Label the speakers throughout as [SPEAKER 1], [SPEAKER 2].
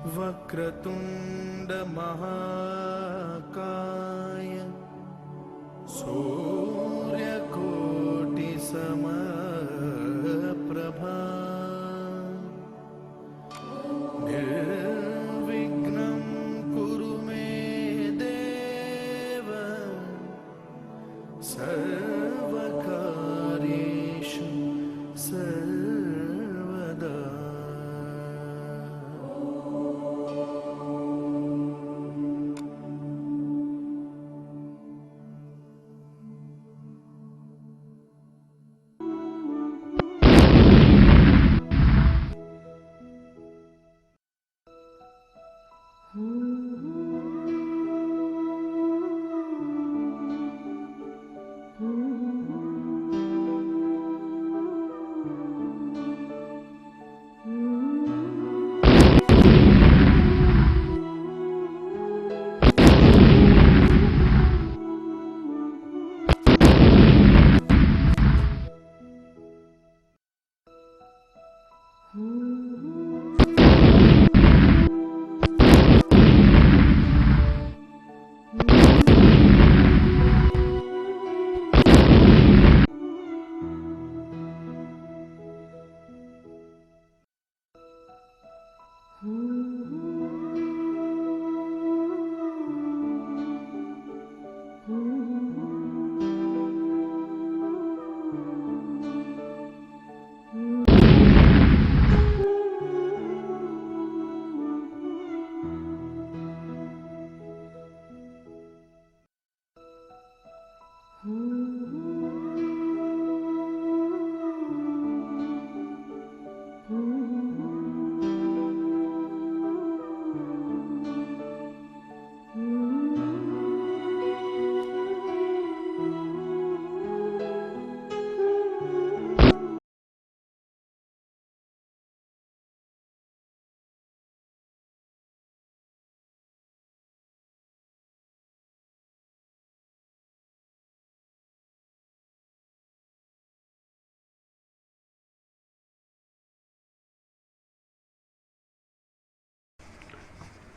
[SPEAKER 1] वक्रतुंड महाकाय सूर्यकोटि समप्रभा निर्विघ्नं कुरु मे देव सर्वकार्येषु सर्वदा।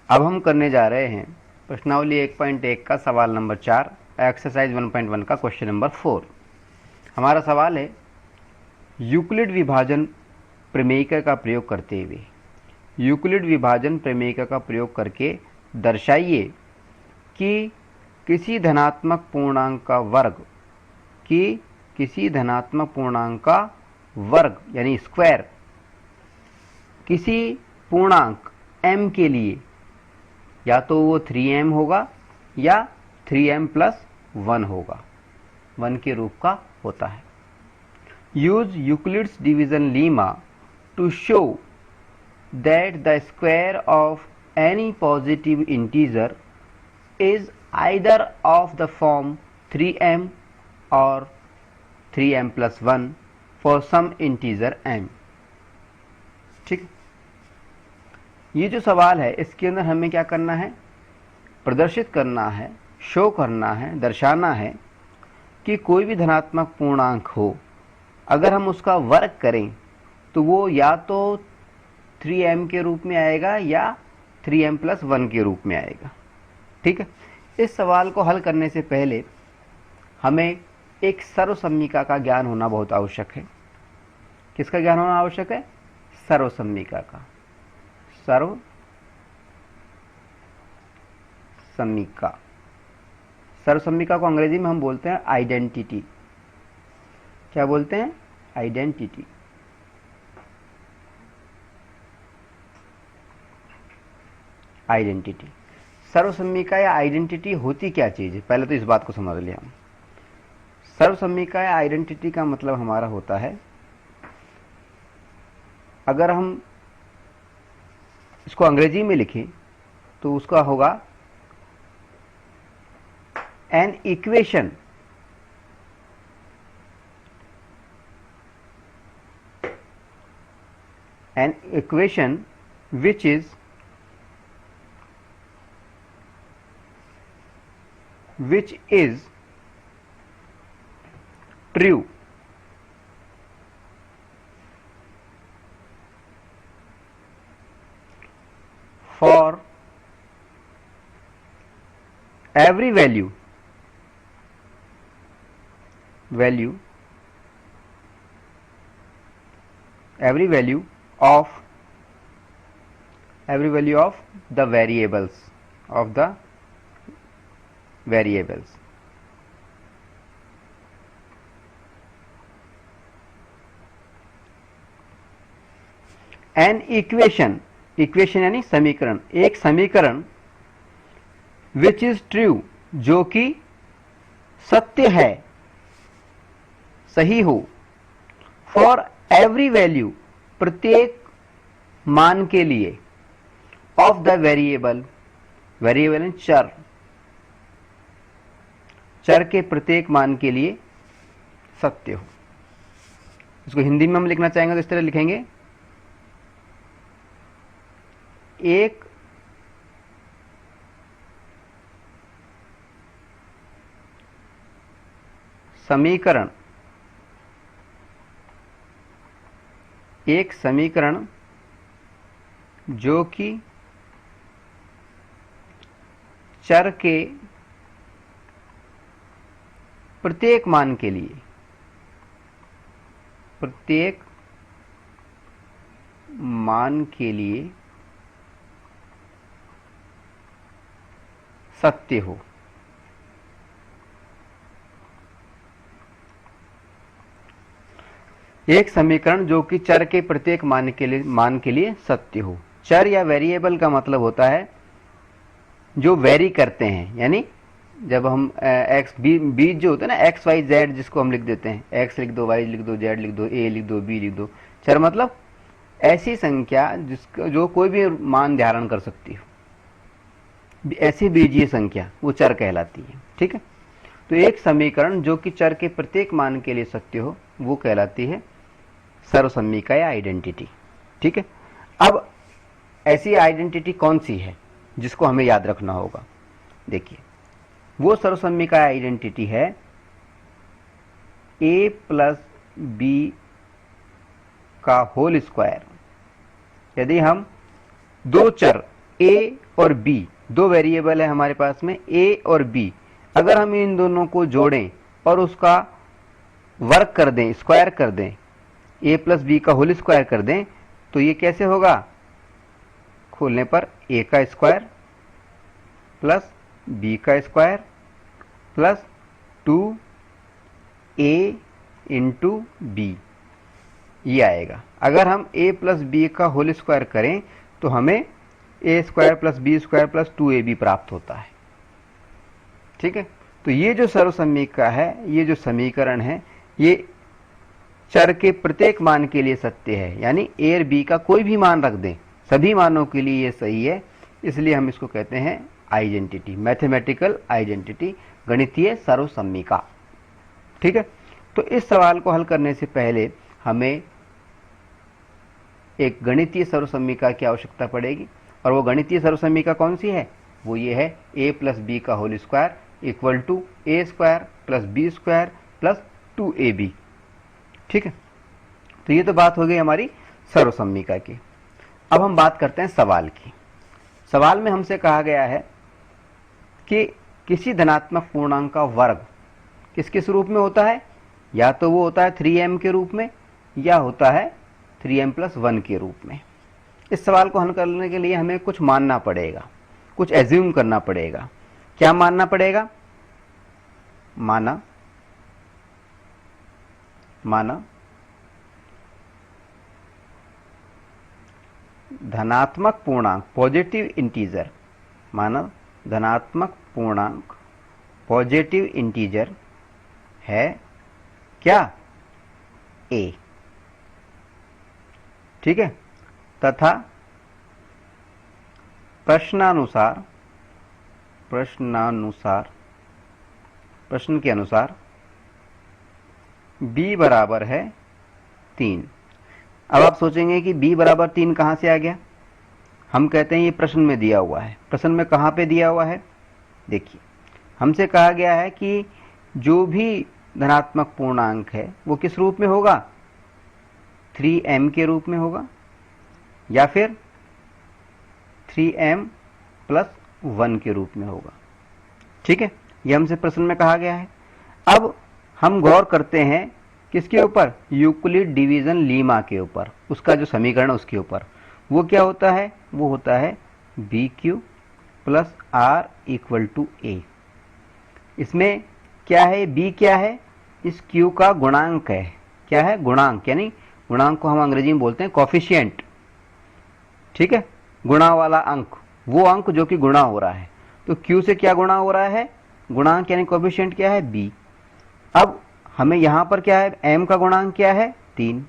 [SPEAKER 2] अब हम करने जा रहे हैं प्रश्नावली 1.1 का सवाल नंबर 4 एक्सरसाइज 1.1 का क्वेश्चन नंबर 4। हमारा सवाल है यूक्लिड विभाजन प्रमेयिका का प्रयोग करते हुए यूक्लिड विभाजन प्रमेयिका का प्रयोग करके दर्शाइए कि किसी धनात्मक पूर्णांक का वर्ग यानी स्क्वायर किसी पूर्णांक m के लिए या तो वो 3m होगा या 3m प्लस 1 होगा, 1 के रूप का होता है। Use Euclid's division lemma to show that the square of any positive integer is either of the form 3m और 3m plus 1 for some integer m। ठीक, ये जो सवाल है इसके अंदर हमें क्या करना है, प्रदर्शित करना है, शो करना है, दर्शाना है कि कोई भी धनात्मक पूर्णांक हो, अगर हम उसका वर्ग करें तो वो या तो 3m के रूप में आएगा या 3m प्लस 1 के रूप में आएगा। ठीक है, इस सवाल को हल करने से पहले हमें एक सर्वसम्मिका का ज्ञान होना बहुत आवश्यक है। किसका ज्ञान होना आवश्यक है? सर्वसम्मिका का। सर्वसम्मिका को अंग्रेजी में हम बोलते हैं आइडेंटिटी। क्या बोलते हैं? आइडेंटिटी। आइडेंटिटी, सर्वसम्मिका या आइडेंटिटी होती क्या चीज है, पहले तो इस बात को समझ लिया हम। सर्वसम्मिका या आइडेंटिटी का मतलब हमारा होता है, अगर हम इसको अंग्रेजी में लिखें तो उसका होगा an equation which is true for every value of the variables an equation यानी समीकरण, एक समीकरण which is true जो कि सत्य है, सही हो, for every value प्रत्येक मान के लिए of the variable यानी चर के प्रत्येक मान के लिए सत्य हो। इसको हिंदी में हम लिखना चाहेंगे तो इस तरह लिखेंगे, एक समीकरण जो कि चर के प्रत्येक मान के लिए सत्य हो। एक समीकरण जो कि चर के प्रत्येक मान के लिए सत्य हो। चर या वेरिएबल का मतलब होता है जो वेरी करते हैं, यानी जब हम एक्स बीज जो होते हैं ना, एक्स वाई जेड, जिसको हम लिख देते हैं, एक्स लिख दो, वाई लिख दो, जेड लिख दो, ए लिख दो, बी लिख दो। चर मतलब ऐसी संख्या जो कोई भी मान धारण कर सकती हो, ऐसी बीजीय संख्या, वो चर कहलाती है। ठीक है, तो एक समीकरण जो कि चर के प्रत्येक मान के लिए सत्य हो, वो कहलाती है सर्वसम्मिका या आइडेंटिटी। ठीक है, अब ऐसी आइडेंटिटी कौन सी है जिसको हमें याद रखना होगा? देखिए, वो सर्वसम्मिका आइडेंटिटी है a प्लस बी का होल स्क्वायर। यदि हम दो चर a और b, दो वेरिएबल है हमारे पास में a और b, अगर हम इन दोनों को जोड़ें और उसका वर्क कर दें, स्क्वायर कर दें, a प्लस बी का होल स्क्वायर कर दें, तो ये कैसे होगा? खोलने पर a का स्क्वायर प्लस b का square plus 2a into B, ये आएगा। अगर हम a प्लस बी का होल स्क्वायर करें तो हमें a square plus B square plus 2ab प्राप्त होता है। ठीक है, तो ये जो सर्वसम्मिका है, ये जो समीकरण है, ये चर के प्रत्येक मान के लिए सत्य है, यानी a और b का कोई भी मान रख दें, सभी मानों के लिए ये सही है। इसलिए हम इसको कहते हैं आइडेंटिटी, मैथमेटिकल आइडेंटिटी, गणितीय सर्वसम्मिका। ठीक है, तो इस सवाल को हल करने से पहले हमें एक गणितीय सर्वसम्मिका की आवश्यकता पड़ेगी, और वो गणितीय सर्वसम्मिका कौन सी है? वो ये है a प्लस बी का whole square equal to a square plus B square plus 2ab। ठीक है, तो ये तो बात हो गई हमारी सर्वसम्मिका की। अब हम बात करते हैं सवाल की। सवाल में हमसे कहा गया है कि किसी धनात्मक पूर्णांक का वर्ग किस किस रूप में होता है? या तो वो होता है 3m के रूप में, या होता है 3m प्लस 1 के रूप में। इस सवाल को हल करने के लिए हमें कुछ मानना पड़ेगा, कुछ एज्यूम करना पड़ेगा। क्या मानना पड़ेगा? माना धनात्मक पूर्णांक पॉजिटिव इंटीजर, माना धनात्मक पूर्णांक पॉजिटिव इंटीजर है क्या? a। ठीक है, तथा प्रश्न के अनुसार b बराबर है 3। अब आप सोचेंगे कि b बराबर 3 कहां से आ गया? हम कहते हैं ये प्रश्न में दिया हुआ है। प्रश्न में कहां पे दिया हुआ है? देखिए, हमसे कहा गया है कि जो भी धनात्मक पूर्णांक है वो किस रूप में होगा? 3m के रूप में होगा, या फिर 3m प्लस 1 के रूप में होगा। ठीक है, ये हमसे प्रश्न में कहा गया है। अब हम गौर करते हैं किसके ऊपर, यूक्लिड डिवीजन लीमा के ऊपर, उसका जो समीकरण उसके ऊपर। वो क्या होता है, वो होता है B Q plus R equal to A. इसमें क्या है, बी क्या है, इस क्यू का गुणांक है। क्या है, गुणांक, यानी गुणांक को हम अंग्रेजी में बोलते हैं कॉफिशिएंट। ठीक है, गुणा वाला अंक, वो अंक जो कि गुणा हो रहा है। तो क्यू से क्या गुणा हो रहा है, गुणांक यानी कॉफिशिएंट क्या है, बी। अब हमें यहां पर क्या है, एम का गुणांक क्या है, 3।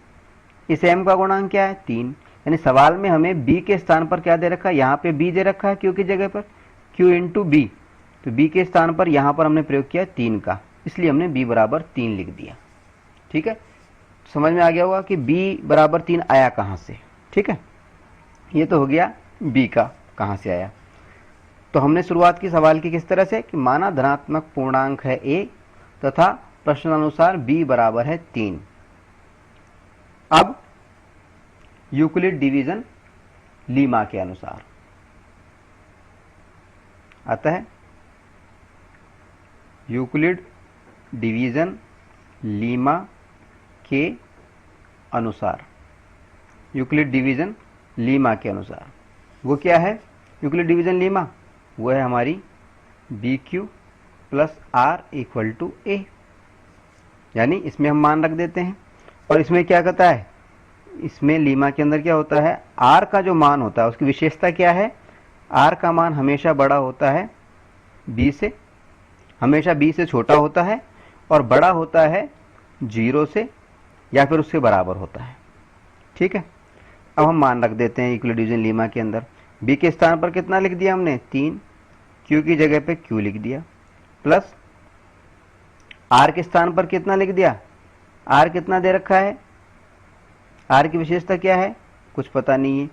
[SPEAKER 2] इस एम का गुणांक क्या है, 3। यानी सवाल में हमें बी के स्थान पर क्या दे रखा है, यहाँ पे बी दे रखा है क्यू की जगह पर, क्यू इंटू बी। तो बी के स्थान पर यहाँ पर हमने प्रयोग किया 3 का, इसलिए हमने बी बराबर 3 लिख दिया। ठीक है, समझ में आ गया होगा कि बी बराबर 3 आया कहाँ से। ठीक है, ये तो हो गया बी का कहाँ से आया। तो हमने शुरुआत की सवाल की किस तरह से, कि माना धनात्मक पूर्णांक है a तथा प्रश्नानुसार b बराबर है 3। अब यूक्लिड डिवीजन लीमा के अनुसार आता है, यूक्लिड डिवीजन लीमा के अनुसार, यूक्लिड डिवीजन लीमा के अनुसार वो क्या है, यूक्लिड डिवीजन लीमा वो है हमारी B Q plus R equal to A. यानी इसमें हम मान रख देते हैं, और इसमें क्या कहता है, इसमें लीमा के अंदर क्या होता है, आर का जो मान होता है उसकी विशेषता क्या है, आर का मान हमेशा बड़ा होता है बी से, हमेशा बी से छोटा होता है, और बड़ा होता है 0 से या फिर उससे बराबर होता है। ठीक है, अब हम मान रख देते हैं यूक्लिड डिवीजन लीमा के अंदर। बी के स्थान पर कितना लिख दिया हमने, 3, क्यू की जगह पे क्यू लिख दिया, प्लस आर के स्थान पर कितना लिख दिया, आर कितना दे रखा है, आर की विशेषता क्या है, कुछ पता नहीं है,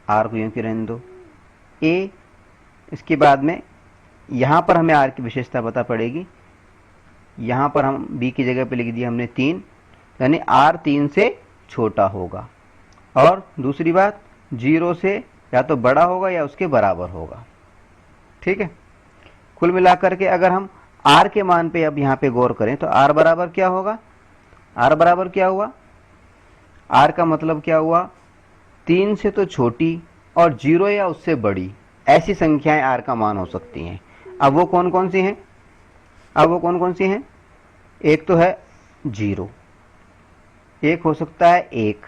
[SPEAKER 2] आर को यूं की रहने दो, ए। इसके बाद में यहां पर हमें आर की विशेषता पता पड़ेगी, यहां पर हम बी की जगह पे लिख दिया हमने 3, यानी आर 3 से छोटा होगा, और दूसरी बात 0 से या तो बड़ा होगा या उसके बराबर होगा। ठीक है, कुल मिलाकर के अगर हम आर के मान पे अब यहाँ पे गौर करें तो आर बराबर क्या होगा, आर बराबर क्या हुआ, आर का मतलब क्या हुआ, 3 से तो छोटी और 0 या उससे बड़ी ऐसी संख्याएं आर का मान हो सकती हैं। अब वो कौन कौन सी हैं, अब वो कौन कौन सी हैं, एक तो है 0, एक हो सकता है 1,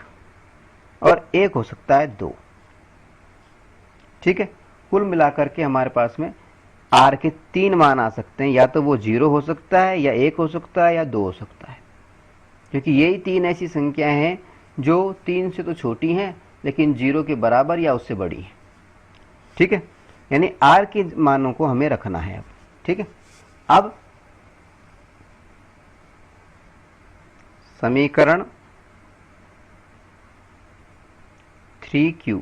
[SPEAKER 2] और एक हो सकता है 2। ठीक है, कुल मिलाकर के हमारे पास में आर के 3 मान आ सकते हैं, या तो वो 0 हो सकता है, या 1 हो सकता है, या 2 हो सकता है, क्योंकि यही 3 ऐसी संख्याएं हैं जो 3 से तो छोटी हैं लेकिन 0 के बराबर या उससे बड़ी हैं। ठीक है, यानी आर के मानों को हमें रखना है अब। ठीक है, अब समीकरण 3q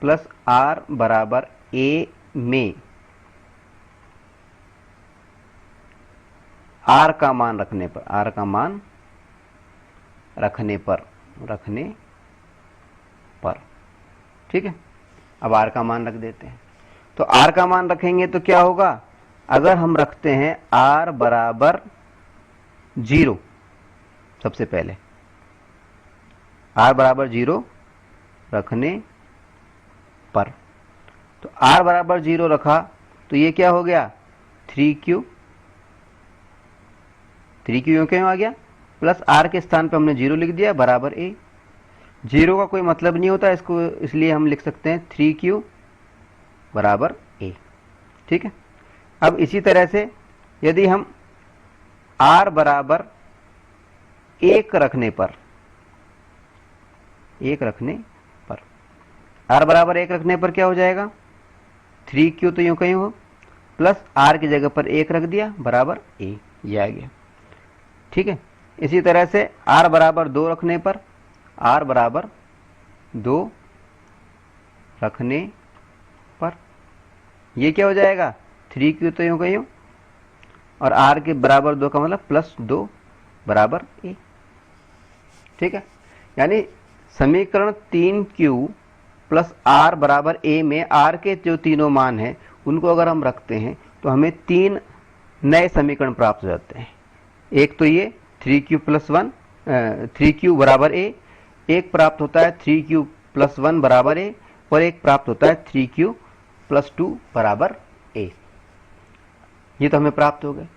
[SPEAKER 2] प्लस आर बराबर ए में आर का मान रखने पर, आर का मान रखने पर ठीक है, अब आर का मान रख देते हैं। तो आर का मान रखेंगे तो क्या होगा, अगर हम रखते हैं आर बराबर 0, सबसे पहले आर बराबर 0 रखने पर, तो आर बराबर 0 रखा तो ये क्या हो गया, 3q क्यों आ गया, प्लस आर के स्थान पे हमने 0 लिख दिया बराबर a। 0 का कोई मतलब नहीं होता इसको, इसलिए हम लिख सकते हैं 3q बराबर a। ठीक है, अब इसी तरह से यदि हम r बराबर 1 रखने पर, r बराबर 1 रखने पर क्या हो जाएगा, 3q तो यूं कहीं हो, प्लस r की जगह पर 1 रख दिया बराबर a, ये आ गया। ठीक है, इसी तरह से r बराबर 2 रखने पर, r बराबर 2 रखने पर ये क्या हो जाएगा, 3q तो यूं कहीं हो, और r के बराबर 2 का मतलब प्लस 2 बराबर a। ठीक है, यानी समीकरण 3q प्लस आर बराबर ए में आर के जो तीनों मान हैं उनको अगर हम रखते हैं तो हमें 3 नए समीकरण प्राप्त हो जाते हैं। एक तो ये 3q प्लस 1 3q बराबर ए, एक प्राप्त होता है 3q प्लस 1 बराबर ए, और एक प्राप्त होता है 3q प्लस 2 बराबर ए। ये तो हमें प्राप्त हो गए।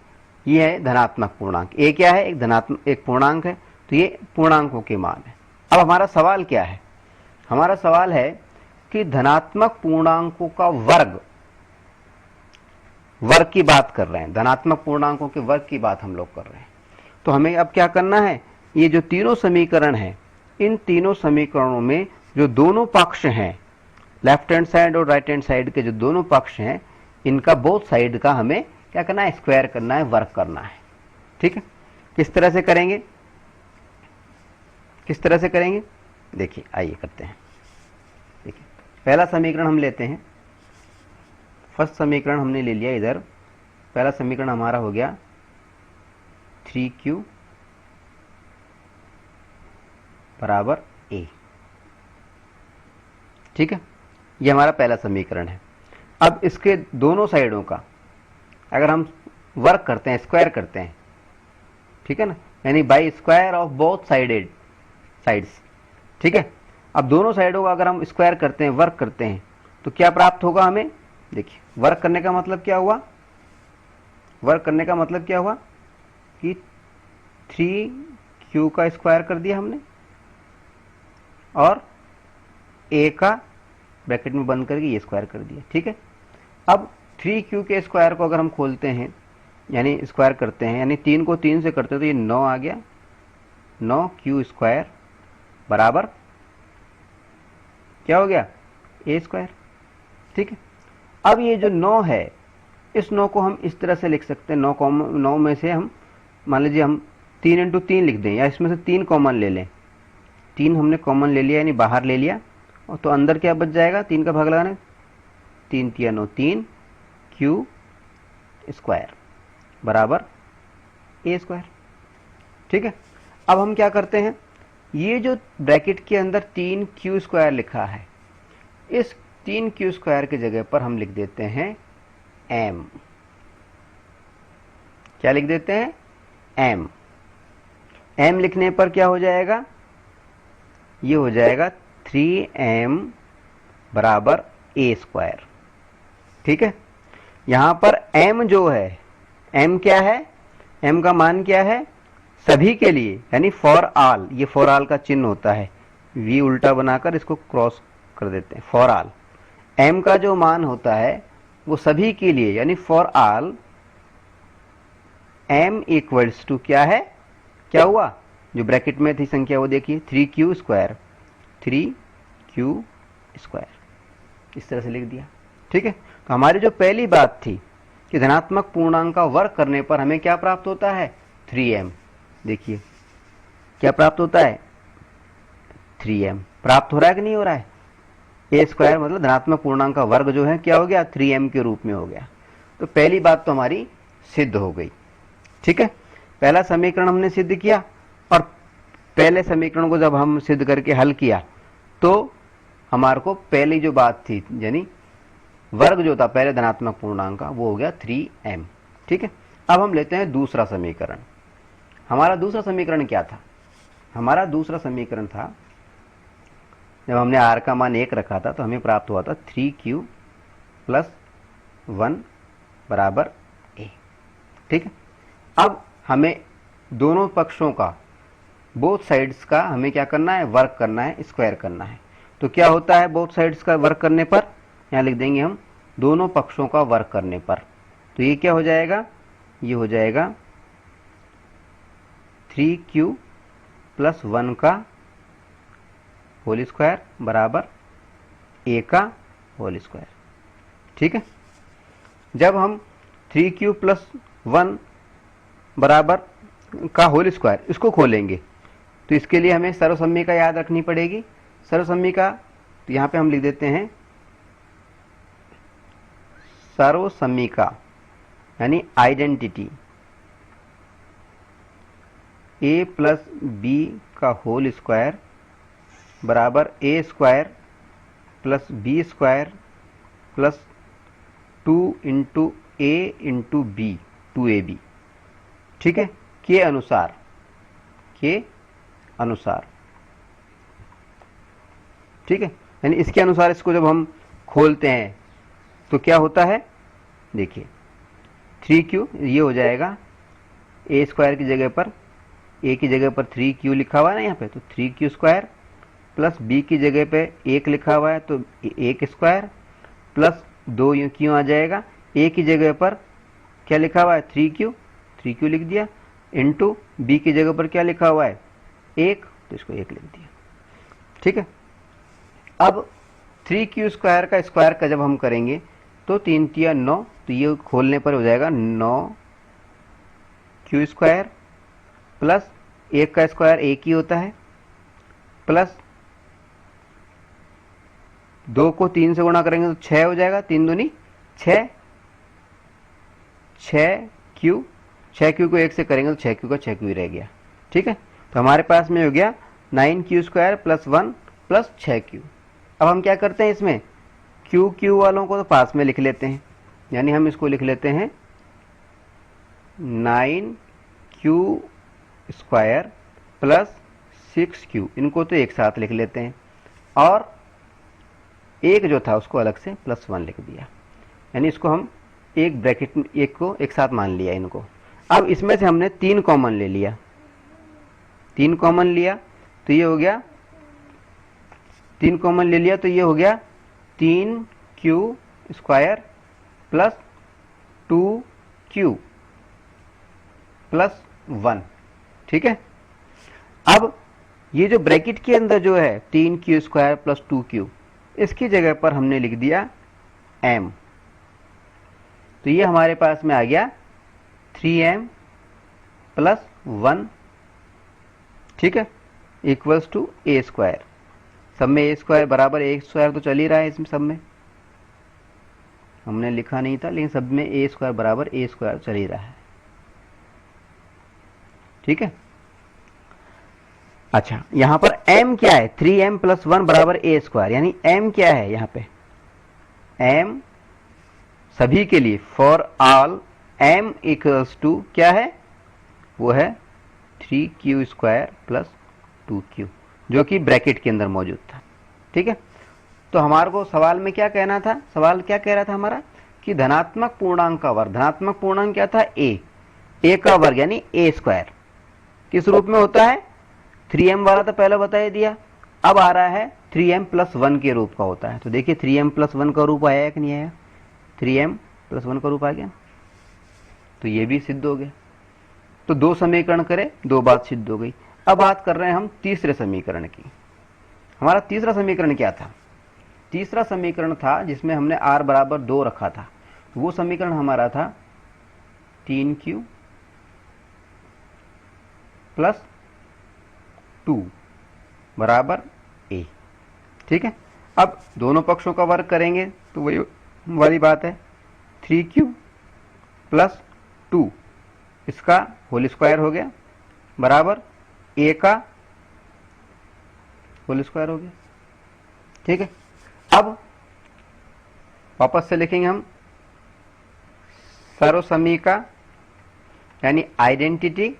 [SPEAKER 2] ये है धनात्मक पूर्णांक। ए क्या है? एक पूर्णांक है, तो ये पूर्णांकों के मान है। अब हमारा सवाल क्या है? हमारा सवाल है कि धनात्मक पूर्णांकों का वर्ग की बात कर रहे हैं, धनात्मक पूर्णांकों के वर्ग की बात हम लोग कर रहे हैं। तो हमें अब क्या करना है? ये जो तीनों समीकरण हैं, इन तीनों समीकरणों में जो दोनों पक्ष हैं, लेफ्ट हैंड साइड और राइट हैंड साइड के जो दोनों पक्ष हैं, इनका बोथ साइड का हमें क्या करना है? स्क्वायर करना है, वर्ग करना है। ठीक है, किस तरह से करेंगे? किस तरह से करेंगे? देखिए, आइए करते हैं। देखिए, पहला समीकरण हम लेते हैं। फर्स्ट समीकरण हमने ले लिया इधर। पहला समीकरण हमारा हो गया 3q बराबर a। ठीक है, ये हमारा पहला समीकरण है। अब इसके दोनों साइडों का अगर हम वर्क करते हैं, स्क्वायर करते हैं, ठीक है ना, यानी by square of both sides. ठीक है, अब दोनों साइडों का अगर हम स्क्वायर करते हैं, वर्क करते हैं, तो क्या प्राप्त होगा हमें? देखिए, वर्क करने का मतलब क्या हुआ? वर्क करने का मतलब क्या हुआ कि 3q का स्क्वायर कर दिया हमने और a का ब्रैकेट में बंद करके ये स्क्वायर कर दिया। ठीक है, अब 3q के स्क्वायर को अगर हम खोलते हैं, यानी स्क्वायर करते हैं, यानी 3 को 3 से करते हैं, तो ये 9 आ गया। 9q स्क्वायर बराबर क्या हो गया? a square. ठीक है, अब ये जो 9 है, इस 9 को हम इस तरह से लिख सकते हैं। 9 में से हम मान लीजिए हम 3 इंटू 3 लिख दें, या इसमें से 3 कॉमन ले लें। 3 हमने कॉमन ले लिया, यानी बाहर ले लिया, और तो अंदर क्या बच जाएगा? 3 का भाग लगाना, 3 3 9, 3q स्क्वायर बराबर a स्क्वायर। ठीक है, अब हम क्या करते हैं? ये जो ब्रैकेट के अंदर 3q स्क्वायर लिखा है, इस 3q स्क्वायर की जगह पर हम लिख देते हैं m। क्या लिख देते हैं? m। m लिखने पर क्या हो जाएगा? ये हो जाएगा 3m बराबर a स्क्वायर। ठीक है, यहां पर m जो है, m क्या है? m का मान क्या है? सभी के लिए, यानी फॉर ऑल। ये फॉर ऑल का चिन्ह होता है, v उल्टा बनाकर इसको क्रॉस कर देते हैं। फॉर ऑल m का जो मान होता है वो सभी के लिए, यानी for all m equals to क्या है? क्या हुआ? जो ब्रैकेट में थी संख्या वो देखिए, 3q स्क्वायर, 3q स्क्वायर, इस तरह से लिख दिया। ठीक है, तो हमारी जो पहली बात थी कि धनात्मक पूर्णांक का वर्ग करने पर हमें क्या प्राप्त होता है? 3m। देखिए क्या प्राप्त होता है? 3m प्राप्त हो रहा है कि नहीं हो रहा है? a स्क्वायर मतलब धनात्मक पूर्णांक का वर्ग जो है क्या हो गया? 3m के रूप में हो गया। तो पहली बात तो हमारी सिद्ध हो गई। ठीक है, पहला समीकरण हमने सिद्ध किया, और पहले समीकरण को जब हम सिद्ध करके हल किया तो हमारे को पहली जो बात थी, यानी वर्ग जो था पहले धनात्मक पूर्णांक का, वो हो गया 3m। ठीक है, अब हम लेते हैं दूसरा समीकरण। हमारा दूसरा समीकरण क्या था? हमारा दूसरा समीकरण था, जब हमने r का मान 1 रखा था तो हमें प्राप्त हुआ था 3q प्लस 1 बराबर a। ठीक है, अब हमें दोनों पक्षों का, बोथ साइड्स का हमें क्या करना है? वर्क करना है, स्क्वायर करना है। तो क्या होता है बोथ साइड्स का वर्क करने पर? यहाँ लिख देंगे हम दोनों पक्षों का वर्क करने पर। तो ये क्या हो जाएगा? ये हो जाएगा 3q प्लस 1 का होल स्क्वायर बराबर a का होल स्क्वायर। ठीक है, जब हम 3q प्लस 1 बराबर का होल स्क्वायर इसको खोलेंगे तो इसके लिए हमें सर्वसम्मी याद रखनी पड़ेगी। सर्वसम्मी तो यहाँ पे हम लिख देते हैं सर्वसम्मी यानी आइडेंटिटी a प्लस बी का होल स्क्वायर बराबर a square plus B square plus 2 into A into B 2ab, ठीक है, के अनुसार, के अनुसार, ठीक है। यानी इसके अनुसार इसको जब हम खोलते हैं तो क्या होता है, देखिए 3q ये हो जाएगा, ए स्क्वायर की जगह पर, ए की जगह पर 3q लिखा हुआ है ना यहाँ पे, तो 3q स्क्वायर प्लस बी की जगह पे 1 लिखा हुआ है तो 1 स्क्वायर प्लस 2 यूं क्यों आ जाएगा, ए की जगह पर क्या लिखा हुआ है 3q लिख दिया, इंटू बी की जगह पर क्या लिखा हुआ है 1, तो इसको 1 लिख दिया, ठीक है। अब 3q स्क्वायर का स्क्वायर का जब हम करेंगे तो 3 तिया 9, तो ये खोलने पर हो जाएगा 9q स्क्वायर प्लस 1 का स्क्वायर 1 ही होता है, प्लस 2 को 3 से गुणा करेंगे तो 6 हो जाएगा, 3 दूनी 6, 6q को 1 से करेंगे तो 6q का 6q ही रह गया, ठीक है। तो हमारे पास में हो गया 9q square plus 1 plus 6q। अब हम क्या करते हैं, इसमें q वालों को तो पास में लिख लेते हैं, यानी हम इसको लिख लेते हैं 9q स्क्वायर प्लस 6q, इनको तो एक साथ लिख लेते हैं, और एक जो था उसको अलग से प्लस 1 लिख दिया, यानी इसको हम एक ब्रैकेट में एक को एक साथ मान लिया इनको। अब इसमें से हमने 3 कॉमन ले लिया, 3 कॉमन लिया तो ये हो गया, 3 कॉमन ले लिया तो ये हो गया 3q square plus 2q plus 1, ठीक है। अब ये जो ब्रैकेट के अंदर जो है 3q स्क्वायर प्लस 2q, इसकी जगह पर हमने लिख दिया m, तो ये हमारे पास में आ गया 3m प्लस 1, ठीक है, इक्वल्स टू ए स्क्वायर। सब में ए स्क्वायर बराबर ए स्क्वायर तो चल ही रहा है, इसमें सब में हमने लिखा नहीं था, लेकिन सब में ए स्क्वायर बराबर ए स्क्वायर चल ही रहा है, ठीक है। अच्छा, यहां पर m क्या है, 3m प्लस 1 बराबर ए स्क्वायर, यानी m क्या है यहां पे, m सभी के लिए, for all m equals to क्या है, वो है 3q स्क्वायर प्लस 2q, जो कि ब्रैकेट के अंदर मौजूद था, ठीक है। तो हमारे को सवाल में क्या कहना था, सवाल क्या कह रहा था हमारा कि धनात्मक पूर्णांक का वर्ग, धनात्मक पूर्णांक क्या था a का वर्ग यानी a स्क्वायर किस रूप में होता है, 3m वाला तो पहले बता ही दिया, अब आ रहा है 3m प्लस 1 के रूप का होता है। तो देखिए 3m प्लस 1 का रूप आया है कि नहीं आया, 3m प्लस 1 का रूप आ गया, तो ये भी सिद्ध हो गया। तो 2 समीकरण करे, 2 बात सिद्ध हो गई। अब बात कर रहे हैं हम तीसरे समीकरण की। हमारा तीसरा समीकरण क्या था, तीसरा समीकरण था जिसमें हमने r बराबर 2 रखा था, वो समीकरण हमारा था 3q प्लस 2 बराबर a, ठीक है। अब दोनों पक्षों का वर्ग करेंगे तो वही वाली बात है, 3q प्लस 2 इसका होल स्क्वायर हो गया बराबर a का होल स्क्वायर हो गया, ठीक है। अब वापस से लिखेंगे हम सर्वसमीका यानी आइडेंटिटी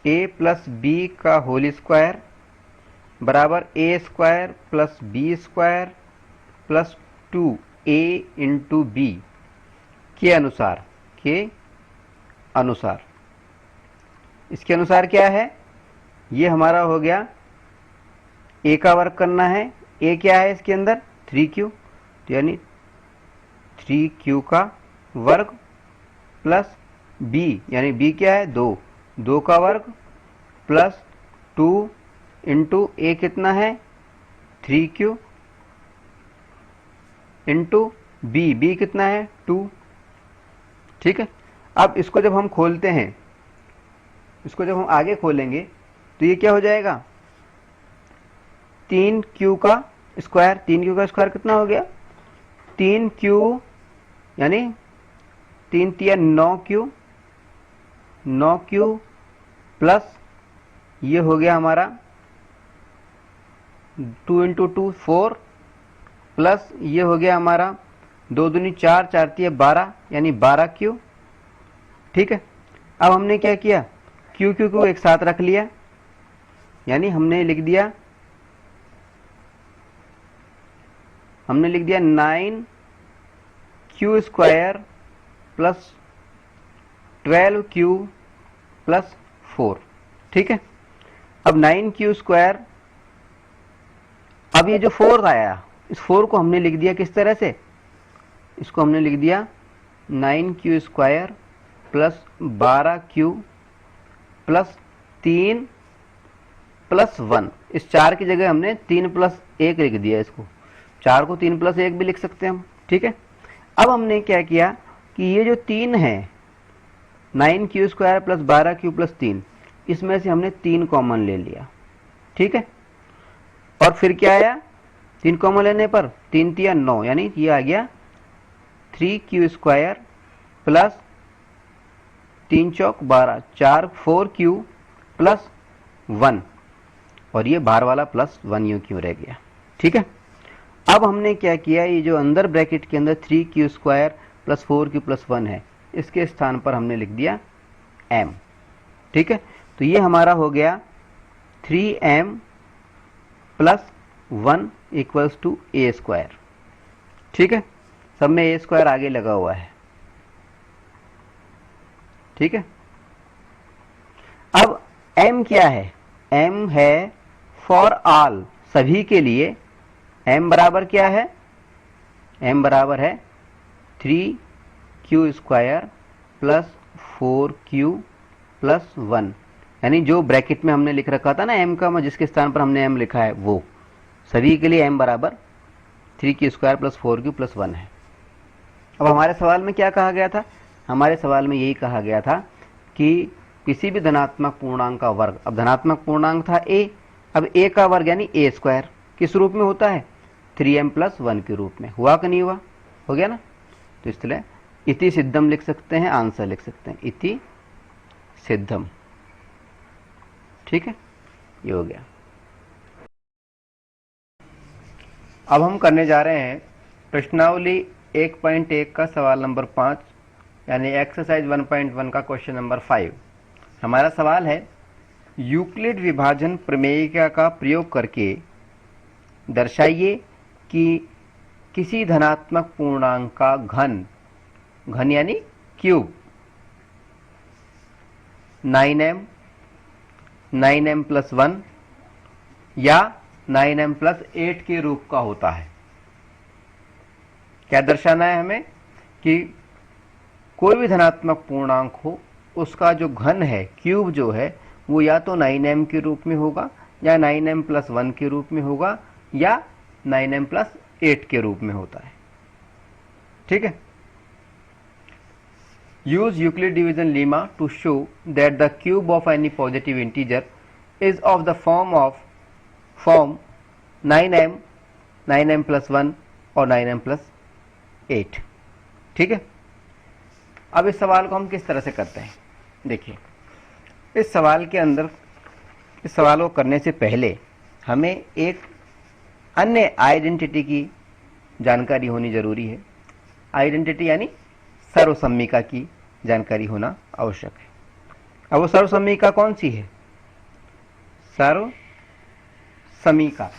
[SPEAKER 2] a प्लस बी का होल स्क्वायर बराबर a square plus B square plus 2a into B के अनुसार, के अनुसार, इसके अनुसार क्या है, ये हमारा हो गया a का वर्ग करना है, a क्या है इसके अंदर 3q, तो यानी 3q का वर्ग प्लस b यानी b क्या है 2 का वर्ग प्लस 2 इंटू a कितना है 3q इंटू b कितना है 2, ठीक है। अब इसको जब हम खोलते हैं, इसको जब हम आगे खोलेंगे तो ये क्या हो जाएगा 3q का स्क्वायर, 3q का स्क्वायर कितना हो गया 3q यानी 3 तिया 9q प्लस ये हो गया हमारा 2 इंटू 2 4 प्लस ये हो गया हमारा 2 दूनी 4, 4 तिया 12 यानी 12 क्यू। ठीक है, अब हमने क्या किया, क्यू क्यू को एक साथ रख लिया, यानी हमने लिख दिया 9 Q square plus 12 Q plus 4। ठीक है, अब 9 क्यू स्क्वायर, अब ये जो 4 आया, इस 4 को हमने लिख दिया किस तरह से, इसको हमने लिख दिया 9 Q square plus 12 Q plus 3 plus 1। इस 4 की जगह हमने 3 प्लस 1 लिख दिया, इसको 4 को 3 प्लस 1 भी लिख सकते हैं हम। ठीक है, अब हमने क्या किया कि ये जो 3 है 9 Q square plus 12 Q plus 3, इसमें से हमने 3 कॉमन ले लिया। ठीक है, और फिर क्या आया, 3 कॉमन लेने पर 3 तिया 9, यानी ये आ गया 3 क्यू स्क्वायर प्लस 3 चौक 12, 4 4 क्यू प्लस 1, और ये बाहर वाला प्लस 1 यूं क्यों रह गया। ठीक है, अब हमने क्या किया, ये जो अंदर ब्रैकेट के अंदर 3 Q square plus 4 Q plus 1 है, इसके स्थान पर हमने लिख दिया m। ठीक है, तो ये हमारा हो गया 3m plus 1 equals to A square. ठीक है, सब में ए स्क्वायर आगे लगा हुआ है। ठीक है, अब m क्या है, m है फॉर ऑल, सभी के लिए। m बराबर क्या है, m बराबर है 3 Q square plus 4 Q plus 1, यानी जो ब्रैकेट में हमने लिख रखा था ना m का, जिसके स्थान पर हमने m लिखा है, वो सभी के लिए m बराबर 3 Q square plus 4 Q plus 1 है। अब हमारे सवाल में क्या कहा गया था, हमारे सवाल में यही कहा गया था कि किसी भी धनात्मक पूर्णांक का वर्ग, अब धनात्मक पूर्णांक था a, अब a का वर्ग यानी a स्क्वायर किस रूप में होता है, 3m प्लस 1 के रूप में। हुआ कि नहीं हुआ, हो गया ना। तो इसलिए इति सिद्धम लिख सकते हैं, आंसर लिख सकते हैं इति सिद्धम। ठीक है, ये हो गया। अब हम करने जा रहे हैं प्रश्नावली 1.1 का सवाल नंबर 5, यानी एक्सरसाइज 1.1 का क्वेश्चन नंबर 5। हमारा सवाल है, यूक्लिड विभाजन प्रमेय का प्रयोग करके दर्शाइए कि किसी धनात्मक पूर्णांक का घन, घन यानी क्यूब 9m, 9m प्लस 1 या 9m प्लस 8 के रूप का होता है। क्या दर्शाना है हमें कि कोई भी धनात्मक पूर्णांक हो, उसका जो घन है, क्यूब जो है, वो या तो 9m के रूप में होगा, या 9m प्लस 1 के रूप में होगा, या 9m प्लस 8 के रूप में होता है। ठीक है, use Euclid division lemma to show that the cube of any positive integer is of the form 9m, 9m plus 1 और 9m plus 8। ठीक है, अब इस सवाल को हम किस तरह से करते हैं, देखिए इस सवाल के अंदर, इस सवाल को करने से पहले हमें एक अन्य आइडेंटिटी की जानकारी होनी जरूरी है। आइडेंटिटी यानी सर्वसम्मिका की जानकारी होना आवश्यक है। अब वो सर्वसम्मिका कौन सी है, सर्वसम्मिका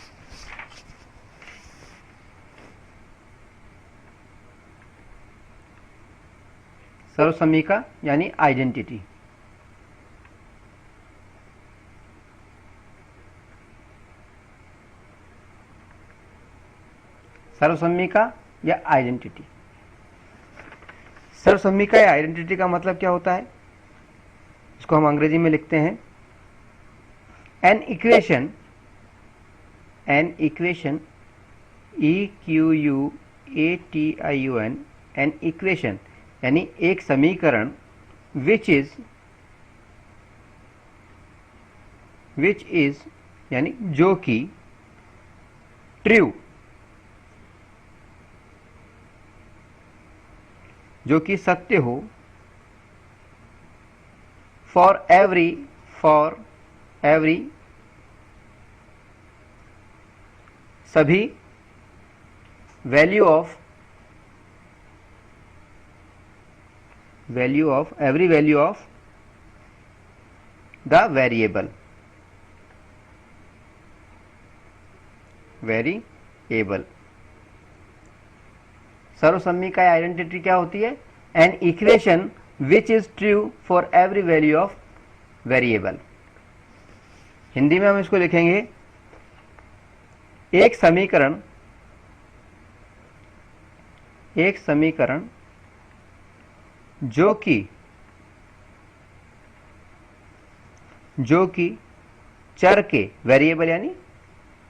[SPEAKER 2] सर्वसम्मिका यानी आइडेंटिटी। सर्वसम्मिका या आइडेंटिटी, सर्वसम्मिका या आइडेंटिटी का मतलब क्या होता है, इसको हम अंग्रेजी में लिखते हैं an equation, EQUATION, an equation यानी एक समीकरण विच इज यानी जो कि ट्रू, जो कि सत्य हो, फॉर एवरी सभी value of every value of the variable सर्वसम्मी का आइडेंटिटी क्या होती है? An equation which is true for every value of variable. Hindi में हम इसको लिखेंगे एक समीकरण जो कि चर के वेरिएबल यानी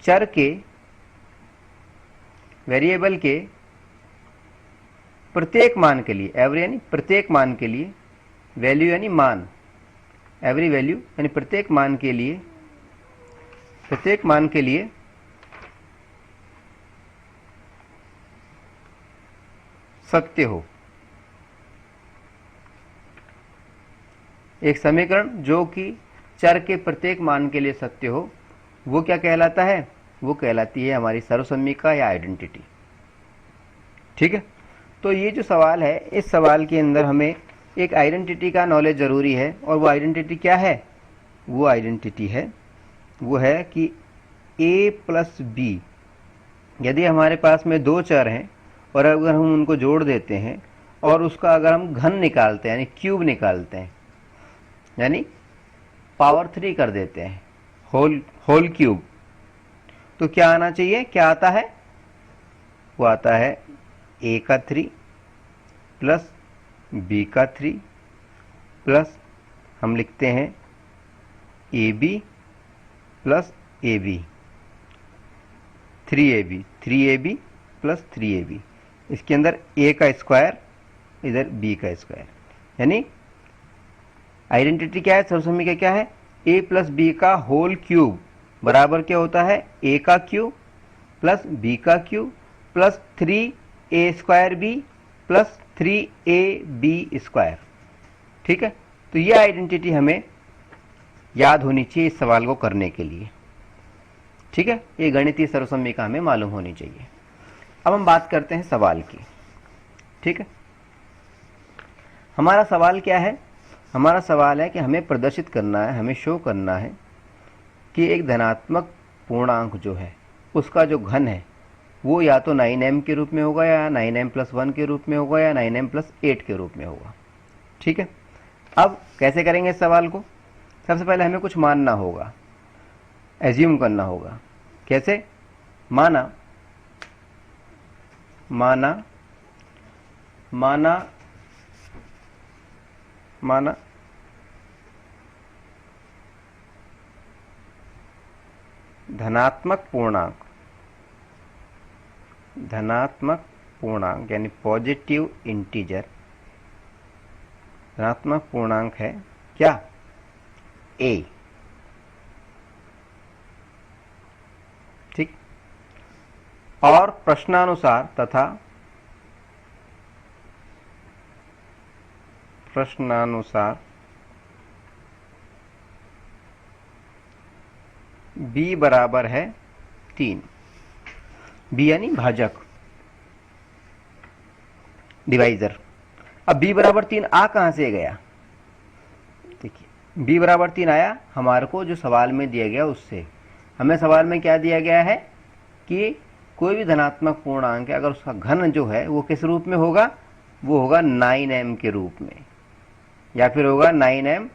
[SPEAKER 2] चर के वेरिएबल के प्रत्येक मान के लिए, एवरी यानी प्रत्येक मान के लिए, वैल्यू यानी मान, एवरी वैल्यू यानी प्रत्येक मान के लिए सत्य हो। एक समीकरण जो कि चर के प्रत्येक मान के लिए सत्य हो, वो क्या कहलाता है? वो कहलाती है हमारी सर्वसम्मिका या आइडेंटिटी। ठीक है, तो ये जो सवाल है, इस सवाल के अंदर हमें एक आइडेंटिटी का नॉलेज जरूरी है। और वो आइडेंटिटी क्या है? वो आइडेंटिटी है कि a प्लस बी, यदि हमारे पास में दो चर हैं और अगर हम उनको जोड़ देते हैं और उसका अगर हम घन निकालते हैं यानी क्यूब निकालते हैं, यानी पावर 3 कर देते हैं, होल क्यूब, तो क्या आना चाहिए? क्या आता है? वो आता है a का 3 प्लस b का 3 प्लस हम लिखते हैं ab plus ab, 3ab plus 3ab, इसके अंदर a का स्क्वायर, इधर b का स्क्वायर, यानी आइडेंटिटी क्या है? सर्वसम्मिका क्या है? a प्लस b का होल क्यूब बराबर क्या होता है? a का क्यूब प्लस b का cube plus 3a square b plus 3ab square. ठीक है, तो ये आइडेंटिटी हमें याद होनी चाहिए इस सवाल को करने के लिए। ठीक है, ये गणितीय सर्वसम्मिका हमें मालूम होनी चाहिए। अब हम बात करते हैं सवाल की। ठीक है, हमारा सवाल क्या है? हमारा सवाल है कि हमें प्रदर्शित करना है, हमें शो करना है कि एक धनात्मक पूर्णांक जो है उसका जो घन है वो या तो 9m के रूप में होगा या 9m प्लस 1 के रूप में होगा या 9m प्लस 8 के रूप में होगा। ठीक है, अब कैसे करेंगे इस सवाल को? सबसे पहले हमें कुछ मानना होगा, एज्यूम करना होगा। कैसे? माना धनात्मक पूर्णांक यानी पॉजिटिव इंटीजर धनात्मक पूर्णांक है क्या? a। ठीक, और प्रश्नानुसार b बराबर है 3, b यानी भाजक, डिवाइजर। अब b बराबर 3 आ कहां से गया? देखिए, b बराबर 3 आया हमारे को जो सवाल में दिया गया उससे। हमें सवाल में क्या दिया गया है कि कोई भी धनात्मक पूर्णांक है, अगर उसका घन जो है वो किस रूप में होगा? वो होगा 9m के रूप में, या फिर होगा 9m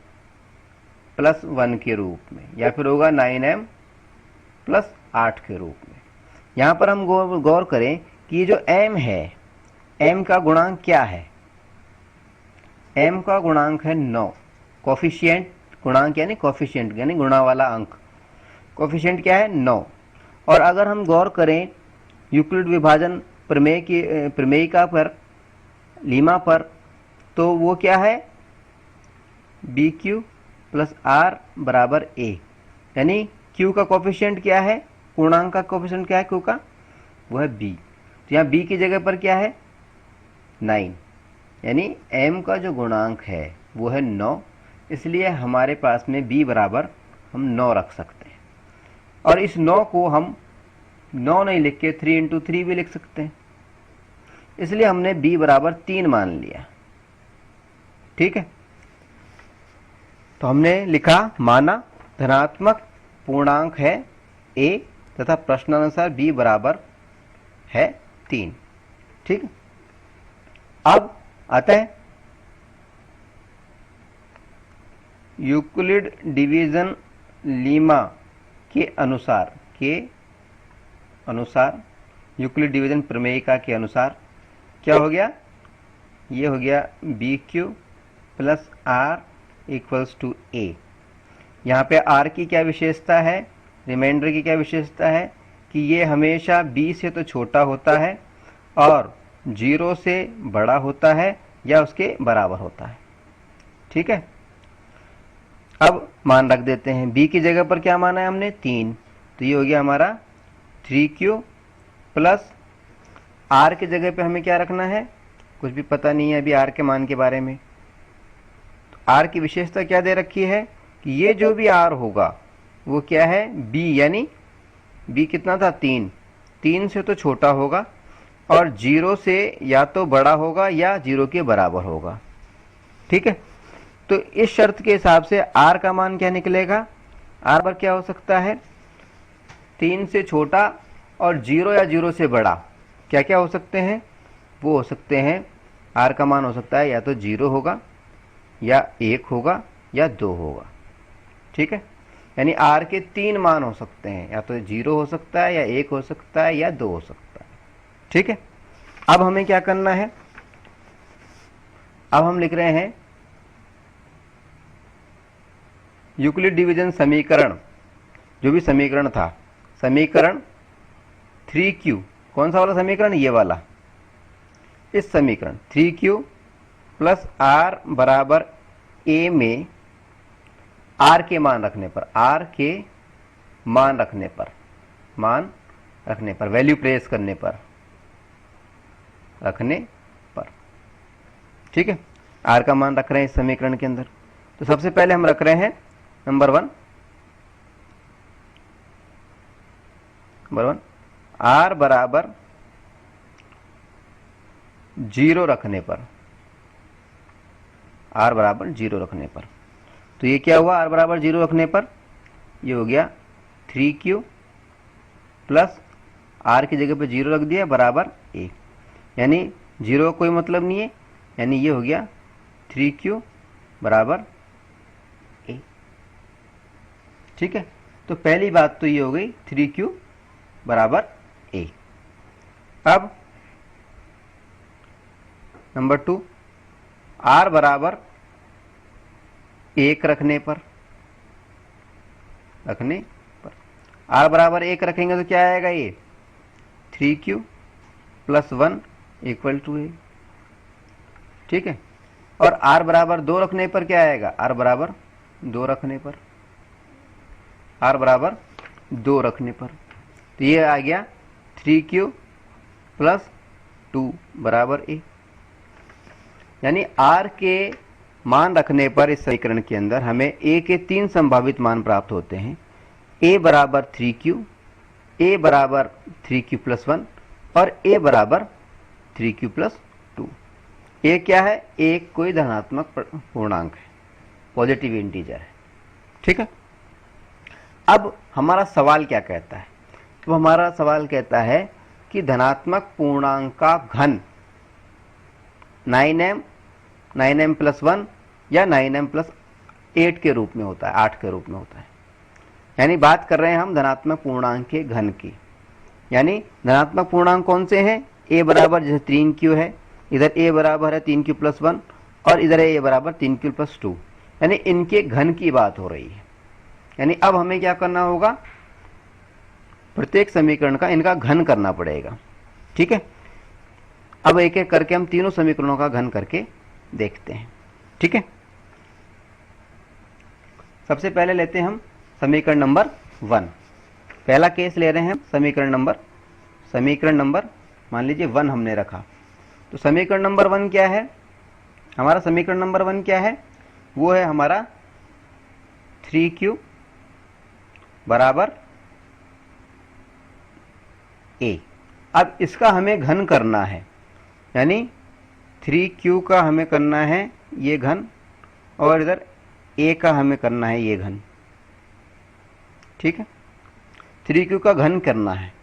[SPEAKER 2] प्लस 1 के रूप में, या फिर होगा 9m प्लस 8 के रूप में। यहां पर हम गौर करें कि ये जो m है, m का गुणांक क्या है? m का गुणांक है 9। कोफिशिएंट गुणांक यानी गुणा वाला अंक, कोफिशिएंट क्या है? 9। और अगर हम गौर करें यूक्लिड विभाजन प्रमेयिका पर, लीमा पर, तो वो क्या है? BQ प्लस R बराबर A, यानी Q का कोफिशिएंट क्या है? पूर्णांक का कोफिशिएंट क्या है Q का? वो है B। तो यहाँ B की जगह पर क्या है? 9, यानी M का जो गुणांक है वो है 9, इसलिए हमारे पास में B बराबर हम 9 रख सकते हैं। और इस 9 को हम 9 नहीं लिख के 3 इंटू 3 भी लिख सकते हैं, इसलिए हमने b बराबर 3 मान लिया। ठीक है, तो हमने लिखा माना धनात्मक पूर्णांक है a तथा प्रश्नानुसार b बराबर है 3। ठीक है, अब अतः यूक्लिड डिवीजन लीमा के अनुसार यूक्लिड डिवीजन प्रमेयिका के अनुसार क्या हो गया, ये हो गया B Q plus R equals to A. यहाँ पे आर की क्या विशेषता है, रिमाइंडर की क्या विशेषता है कि ये हमेशा बी से तो छोटा होता है और 0 से बड़ा होता है या उसके बराबर होता है। ठीक है, अब मान रख देते हैं, b की जगह पर क्या माना है हमने 3, तो ये हो गया हमारा 3q प्लस r की जगह पे हमें क्या रखना है, कुछ भी पता नहीं है अभी r के मान के बारे में। तो r की विशेषता क्या दे रखी है कि ये जो भी r होगा वो क्या है b, यानी b कितना था 3 से तो छोटा होगा और 0 से या तो बड़ा होगा या 0 के बराबर होगा। ठीक है, तो इस शर्त के हिसाब से r का मान क्या निकलेगा, r पर क्या हो सकता है 3 से छोटा और 0 या 0 से बड़ा, क्या क्या हो सकते हैं, वो हो सकते हैं r का मान हो सकता है या तो 0 होगा या 1 होगा या 2 होगा। ठीक है, यानी r के 3 मान हो सकते हैं, या तो 0 हो सकता है या 1 हो सकता है या 2 हो सकता है। ठीक है, अब हमें क्या करना है, अब हम लिख रहे हैं यूक्लिड डिवीजन समीकरण, जो भी समीकरण था, समीकरण 3q, कौन सा वाला समीकरण, ये वाला, इस समीकरण 3q प्लस r बराबर a में r के मान रखने पर, वैल्यू प्लेस करने पर, ठीक है, r का मान रख रहे हैं इस समीकरण के अंदर। तो सबसे पहले हम रख रहे हैं नंबर 1 r बराबर 0 रखने पर, तो ये क्या हुआ, r बराबर 0 रखने पर ये हो गया 3q प्लस r की जगह पे 0 रख दिया बराबर 1, यानी 0 का कोई मतलब नहीं है, यानी ये हो गया 3q बराबर a। ठीक है, तो पहली बात तो ये हो गई 3q बराबर a। अब नंबर 2 r बराबर 1 रखने पर, r बराबर 1 रखेंगे तो क्या आएगा, ये 3q plus 1 equal to a। ठीक है, और r बराबर 2 रखने पर क्या आएगा, r बराबर 2 रखने पर, तो ये आ गया 3q प्लस 2 बराबर a। यानी r के मान रखने पर इस समीकरण के अंदर हमें a के 3 संभावित मान प्राप्त होते हैं, a बराबर 3q, a बराबर 3q प्लस 1 और a बराबर 3q प्लस 2। a क्या है, एक कोई धनात्मक पूर्णांक है, पॉजिटिव इंटीजर है। ठीक है, अब हमारा सवाल क्या कहता है, तो हमारा सवाल कहता है कि धनात्मक पूर्णांक का घन 9m प्लस 1 या 9m प्लस 8 के रूप में होता है, 8 के रूप में होता है। यानी बात कर रहे हैं हम धनात्मक पूर्णांक के घन की, यानी धनात्मक पूर्णांक कौन से हैं, a बराबर जैसे 3q है, इधर a बराबर है 3q प्लस 1 और इधर है a बराबर 3q प्लस 2, यानी इनके घन की बात हो रही है। यानी अब हमें क्या करना होगा, प्रत्येक समीकरण का इनका घन करना पड़ेगा। ठीक है, अब एक एक करके हम तीनों समीकरणों का घन करके देखते हैं। ठीक है, सबसे पहले लेते हैं हम समीकरण नंबर 1, पहला केस ले रहे हैं समीकरण नंबर मान लीजिए 1 हमने रखा, तो समीकरण नंबर 1 क्या है, हमारा समीकरण नंबर 1 क्या है, वो है हमारा 3q बराबर ए। अब इसका हमें घन करना है, यानी 3q का हमें करना है ये घन, और इधर a का हमें करना है ये घन। ठीक है, 3q का घन करना है,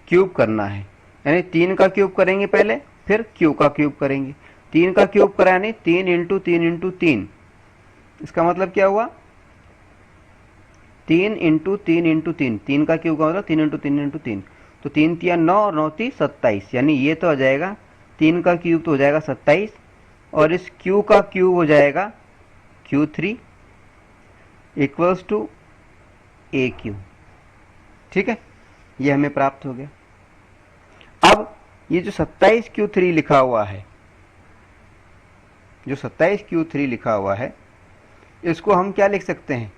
[SPEAKER 2] क्यूब करना है, यानी 3 का क्यूब करेंगे पहले, फिर q का क्यूब करेंगे। 3 का क्यूब करा यानी 3 इंटू 3 इंटू 3। इसका मतलब क्या हुआ, 3 इंटू 3 इंटू 3। 3 का क्यूब का मतलब 3 इंटू 3 इंटू 3। तो 3 तिया 9 और 9 ती 27, यानी ये तो हो जाएगा 3 का क्यूब तो हो जाएगा 27, और इस q का क्यूब हो जाएगा q3 इक्वल्स टू AQ। ठीक है, ये हमें प्राप्त हो गया। अब ये जो 27Q3 लिखा हुआ है, जो 27Q3 लिखा हुआ है, इसको हम क्या लिख सकते हैं,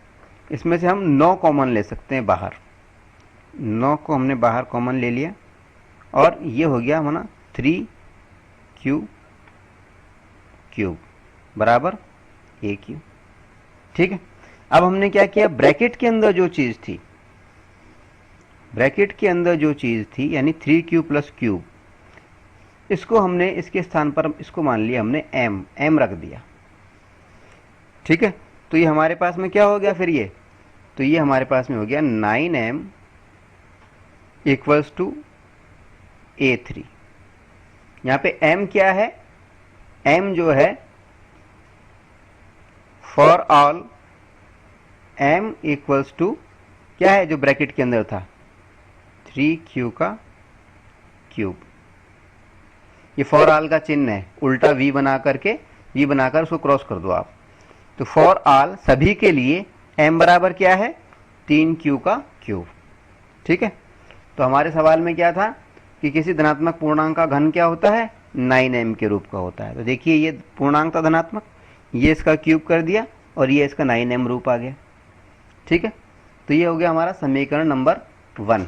[SPEAKER 2] इसमें से हम 9 कॉमन ले सकते हैं बाहर। 9 को हमने बाहर कॉमन ले लिया, और ये हो गया हमारा 3Q क्यूब बराबर AQ। ठीक है, अब हमने क्या किया, ब्रैकेट के अंदर जो चीज़ थी, ब्रैकेट के अंदर जो चीज़ थी यानी 3Q प्लस क्यूब, इसको हमने इसके स्थान पर इसको मान लिया हमने m रख दिया। ठीक है, तो ये हमारे पास में क्या हो गया फिर, ये तो ये हमारे पास में हो गया 9m इक्वल्स टू A3। यहाँ पे m क्या है, m जो है for all m equals to क्या है जो ब्रैकेट के अंदर था, 3q का क्यूब। ये फॉर ऑल का चिन्ह है, उल्टा v बनाकर उसको क्रॉस कर दो आप। तो फॉर ऑल सभी के लिए m बराबर क्या है, 3q का क्यूब। ठीक है, तो हमारे सवाल में क्या था कि किसी धनात्मक पूर्णांक का घन क्या होता है, 9m के रूप का होता है। तो देखिए ये पूर्णांक था धनात्मक, ये इसका क्यूब कर दिया, और ये इसका 9m रूप आ गया। ठीक है, तो ये हो गया हमारा समीकरण नंबर 1।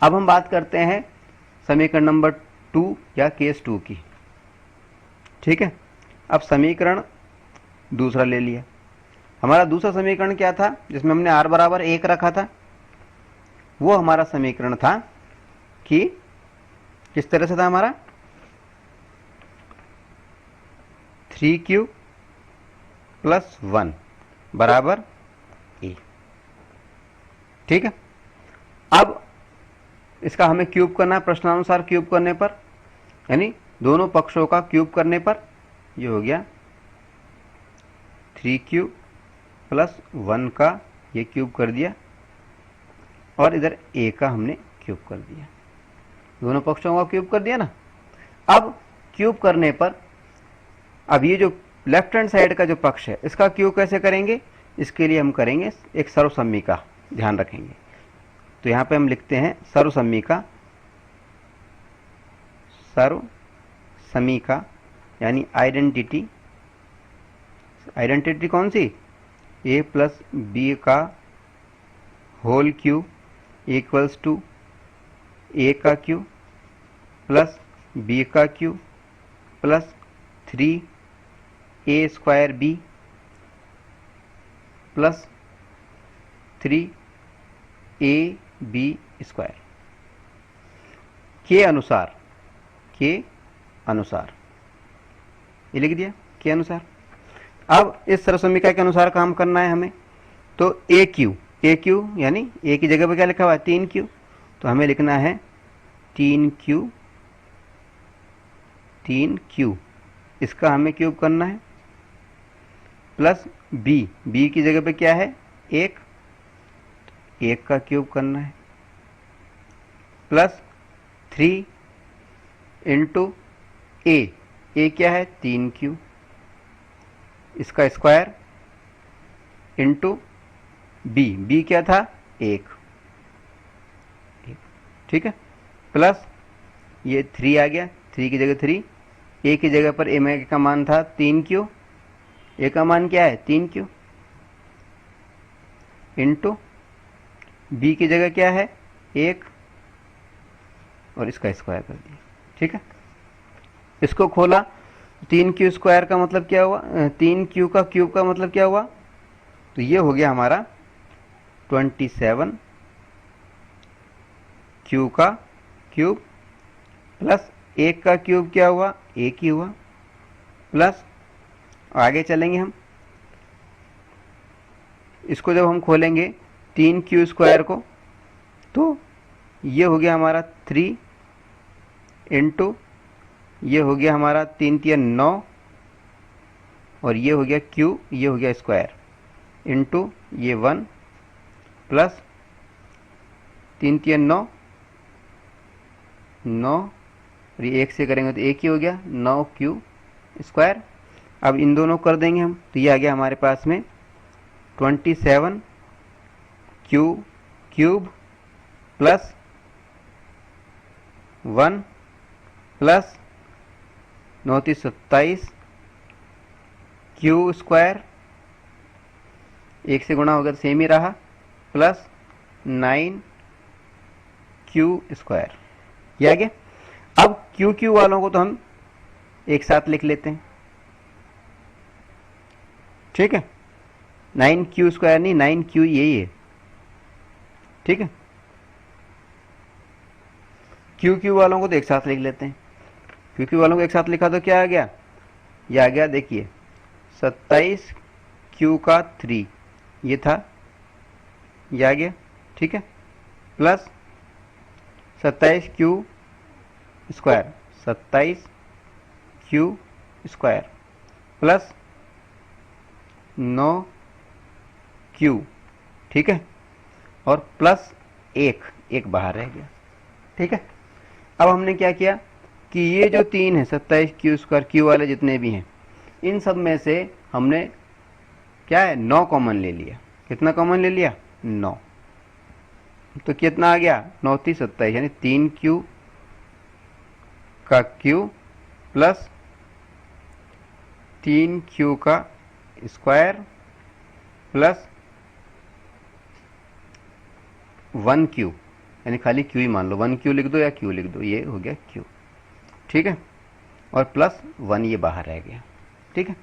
[SPEAKER 2] अब हम बात करते हैं समीकरण नंबर 2 या केस 2 की। ठीक है, अब समीकरण दूसरा ले लिया। हमारा दूसरा समीकरण क्या था, जिसमें हमने r बराबर 1 रखा था, वो हमारा समीकरण था कि किस तरह से था हमारा, 3q प्लस 1 बराबर a। ठीक है, अब इसका हमें क्यूब करना है प्रश्नानुसार, क्यूब करने पर यानी दोनों पक्षों का क्यूब करने पर ये हो गया 3q प्लस 1 का ये क्यूब कर दिया, और इधर a का हमने क्यूब कर दिया, दोनों पक्षों का क्यूब कर दिया ना। अब क्यूब करने पर अब ये जो लेफ्ट हैंड साइड का जो पक्ष है इसका क्यूब कैसे करेंगे, इसके लिए हम करेंगे एक सर्वसम्मी का ध्यान रखेंगे। तो यहाँ पे हम लिखते हैं सर्वसम्मी का यानी आइडेंटिटी कौन सी, a प्लस बी का whole cube equals to a का क्यूब प्लस b का cube plus 3a square b plus 3ab square के अनुसार ये लिख दिया के अनुसार। अब इस सर्वसम्मिका के अनुसार काम करना है हमें, तो ए क्यू यानी ए की जगह पर क्या लिखा हुआ है 3q, तो हमें लिखना है 3q, इसका हमें क्यूब करना है, प्लस b की जगह पे क्या है 1 का क्यूब करना है, प्लस 3 इंटू ए क्या है 3q, इसका स्क्वायर इंटू b क्या था 1। ठीक है, प्लस ये 3 आ गया, 3 की जगह 3, a की जगह पर a का मान था 3q, a का मान क्या है 3q, इंटू b की जगह क्या है 1, और इसका स्क्वायर कर दिया। ठीक है, इसको खोला, 3q स्क्वायर का मतलब क्या हुआ, 3q का क्यूब का मतलब क्या हुआ, तो ये हो गया हमारा 27q क्यू का क्यूब प्लस 1 का क्यूब क्या हुआ, 1 ही हुआ, प्लस आगे चलेंगे हम, इसको जब हम खोलेंगे 3q² को तो ये हो गया हमारा 3 इंटू ये हो गया हमारा 3 3 9 और ये हो गया q, ये हो गया स्क्वायर इंटू ये 1 प्लस 3 3 9 9 और ये 1 से करेंगे तो 1 ही हो गया 9q²। अब इन दोनों कर देंगे हम तो ये आ गया हमारे पास में 27q³ प्लस 1 प्लस 9 3 27 q², 1 से गुणा होगा तो सेम ही रहा, प्लस 9q²। ये आ गया। अब q वालों को तो हम एक साथ लिख लेते हैं, ठीक है, 9q² नहीं 9q यही है, ठीक है। q वालों को तो एक साथ लिख लेते हैं, q वालों को एक साथ लिखा तो क्या आ गया, ये आ गया देखिए 27q³ ये था, ये आ गया, ठीक है, plus 27q² 27q² plus 9q, ठीक है, और प्लस 1 बाहर रह गया, ठीक है। अब हमने क्या किया कि ये जो 3 है 27q² q वाले जितने भी हैं इन सब में से हमने क्या है 9 कॉमन ले लिया। कितना कॉमन ले लिया, 9, तो कितना आ गया 9 3 27 यानी 3q का q plus 3q² plus 1q, यानी खाली q ही मान लो, 1q लिख दो या q लिख दो, ये हो गया q, ठीक है, और प्लस 1 ये बाहर रह गया, ठीक है।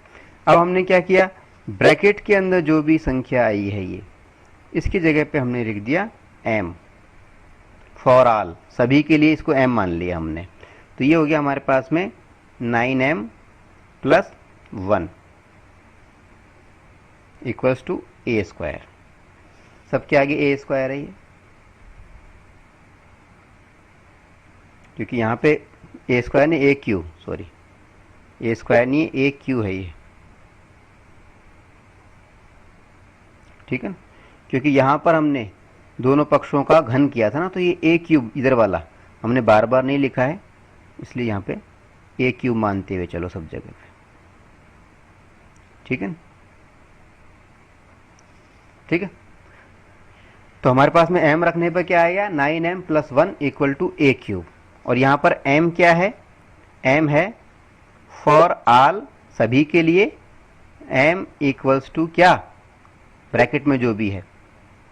[SPEAKER 2] अब हमने क्या किया, ब्रैकेट के अंदर जो भी संख्या आई है ये इसकी जगह पे हमने लिख दिया m फॉर ऑल, सभी के लिए इसको m मान लिया हमने, तो ये हो गया हमारे पास में 9m plus 1 equals to a²। सबके आगे a² है ये, क्योंकि यहाँ पे a² नहीं aq, सॉरी a² नहीं aq है ये, ठीक है ना, क्योंकि यहाँ पर हमने दोनों पक्षों का घन किया था ना, तो ये a³ इधर वाला हमने बार बार नहीं लिखा है, इसलिए यहाँ पे a³ मानते हुए चलो सब जगह पे, ठीक है ना, ठीक है। तो हमारे पास में m रखने पर क्या आएगा 9m plus 1 equal to a³, और यहाँ पर m क्या है, m है फॉर ऑल, सभी के लिए, m इक्वल्स टू क्या, ब्रैकेट में जो भी है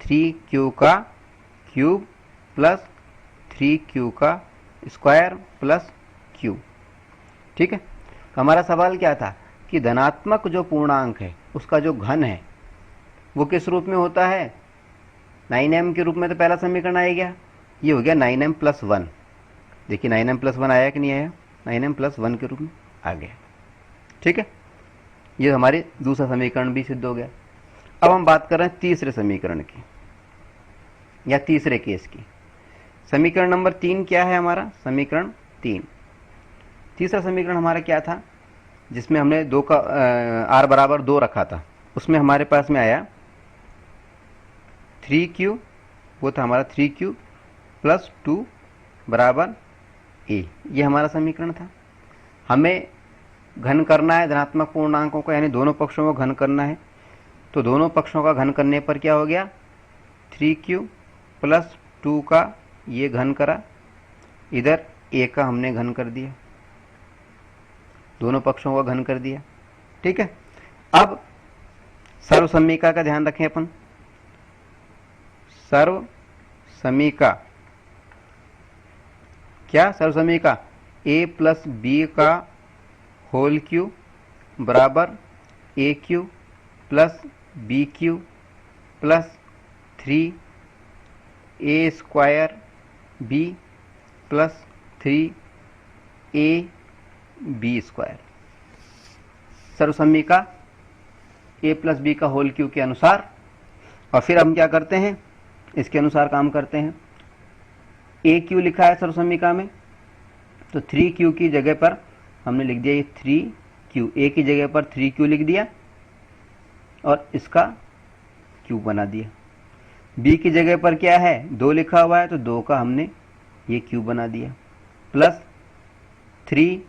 [SPEAKER 2] 3q का क्यूब प्लस 3q का स्क्वायर प्लस q, ठीक है। तो हमारा सवाल क्या था कि धनात्मक जो पूर्णांक है उसका जो घन है वो किस रूप में होता है, 9m के रूप में। तो पहला समीकरण आ गया, ये हो गया 9m प्लस 1, देखिए 9m प्लस 1 आया कि नहीं आया, 9m प्लस 1 के रूप में आ गया, ठीक है। ये हमारे दूसरा समीकरण भी सिद्ध हो गया। अब हम बात कर रहे हैं तीसरे समीकरण की या तीसरे केस की। समीकरण नंबर 3 क्या है हमारा, समीकरण 3, तीसरा समीकरण हमारा क्या था, जिसमें हमने 2 का r बराबर 2 रखा था, उसमें हमारे पास में आया 3q, वो था हमारा 3q प्लस 2 बराबर a, ये हमारा समीकरण था। हमें घन करना है धनात्मक पूर्णांकों का, यानी दोनों पक्षों को घन करना है, तो दोनों पक्षों का घन करने पर क्या हो गया 3q प्लस 2 का ये घन करा, इधर a का हमने घन कर दिया, दोनों पक्षों का घन कर दिया, ठीक है। अब सर्व समीका का ध्यान रखें अपन, सर्व समीका क्या, सर्व समीका a प्लस बी का होल क्यू बराबर a³ plus b³ plus 3a² B plus 3 AB square सर्वसम्मी का a प्लस बी का होल क्यूब के अनुसार। और फिर हम क्या करते हैं, इसके अनुसार काम करते हैं। ए क्यू लिखा है सर्वसम्मिका में, तो 3Q की जगह पर हमने लिख दिया ये 3Q, ए की जगह पर 3Q लिख दिया और इसका क्यूब बना दिया। बी की जगह पर क्या है 2 लिखा हुआ है, तो 2 का हमने ये क्यूब बना दिया, प्लस 3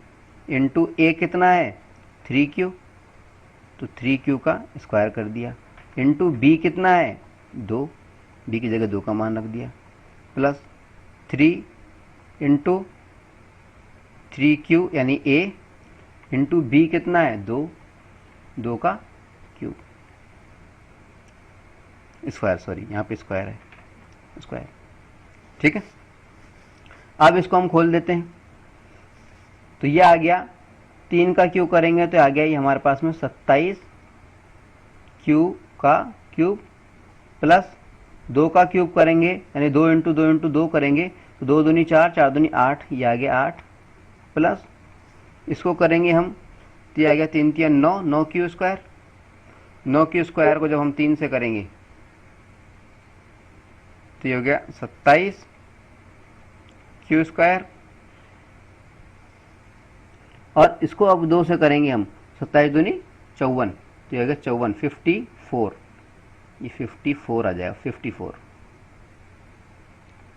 [SPEAKER 2] इंटू ए कितना है 3Q, तो 3Q का स्क्वायर कर दिया, इंटू बी कितना है 2, बी की जगह 2 का मान रख दिया, प्लस 3 इंटू 3Q यानी a इंटू बी कितना है 2 का क्यूब स्क्वायर, सॉरी यहाँ पे स्क्वायर है, स्क्वायर। ठीक है, अब इसको हम खोल देते हैं, तो ये आ गया 3 का क्यूब करेंगे तो आ गया ये हमारे पास में 27Q का क्यूब, प्लस 2 का क्यूब करेंगे यानी 2 इंटू 2 इंटू 2 करेंगे तो 2 दूनी 4, 4 दूनी 8, ये आ गया 8, प्लस इसको करेंगे हम तो ये आ गया 3 3 9, 9Q स्क्वायर। 9Q स्क्वायर को जब हम 3 से करेंगे तो ये हो गया 27Q स्क्वायर, और इसको अब 2 से करेंगे हम, 27 दूनी 54, तो ये हो गया 54, 54, ये 54 आ जाएगा, 54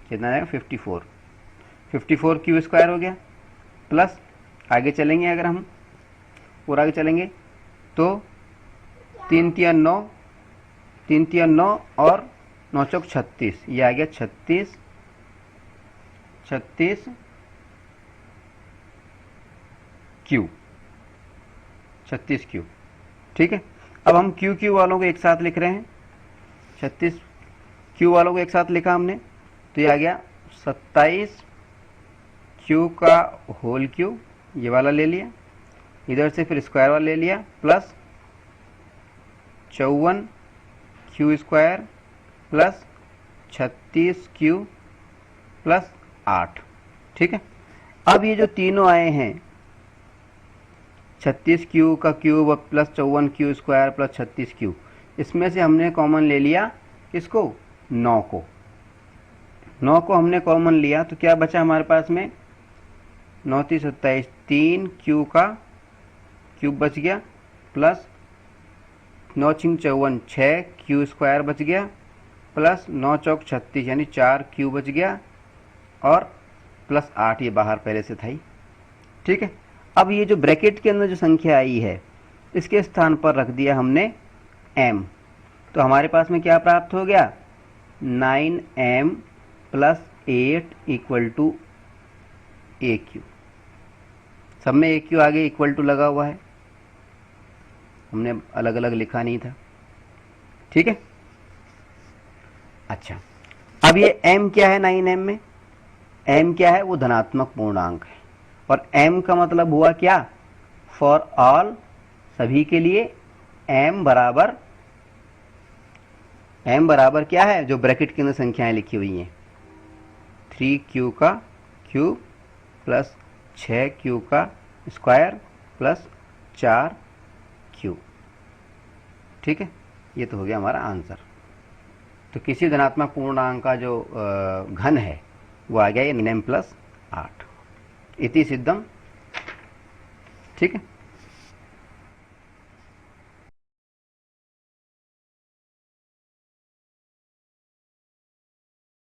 [SPEAKER 2] कितना आएगा 54, 54Q स्क्वायर हो गया, प्लस आगे चलेंगे अगर हम और आगे चलेंगे तो 3 3 9, 3 3 9 और 9 चौक 36, ये आ गया 36 Q, 36Q। ठीक है, अब हम QQ वालों को एक साथ लिख रहे हैं, 36Q वालों को एक साथ लिखा हमने, तो ये आ गया 27Q का होल क्यूब, ये वाला ले लिया, इधर से फिर स्क्वायर वाला ले लिया, plus 54Q square plus 36Q plus 8। ठीक है, अब ये जो तीनों आए हैं 36Q का cube plus 54Q square plus 36Q, इसमें से हमने कॉमन ले लिया इसको 9 को, 9 को हमने कॉमन लिया तो क्या बचा हमारे पास में 9 3 27, 3Q का क्यूब बच गया, प्लस 9 6 54, 6Q स्क्वायर बच गया, प्लस 9 चौक 36 यानी 4Q बच गया, और प्लस 8 ये बाहर पहले से था ही। ठीक है, अब ये जो ब्रैकेट के अंदर जो संख्या आई है इसके स्थान पर रख दिया हमने m, तो हमारे पास में क्या प्राप्त हो गया 9m plus 8 equal to AQ। सब में AQ आगे इक्वल टू लगा हुआ है, हमने अलग अलग लिखा नहीं था। ठीक है, अच्छा अब ये m क्या है 9m में, m क्या है वो धनात्मक पूर्णांक है, और m का मतलब हुआ क्या फॉर ऑल, सभी के लिए m बराबर क्या है जो ब्रैकेट के अंदर संख्याएं लिखी हुई हैं 3Q का क्यूब प्लस 6Q का स्क्वायर प्लस 4Q। ठीक है, ये तो हो गया हमारा आंसर। तो किसी धनात्मक पूर्णांक का जो घन है वो आ गया ये 9m प्लस 8, इति सिद्धम। ठीक है।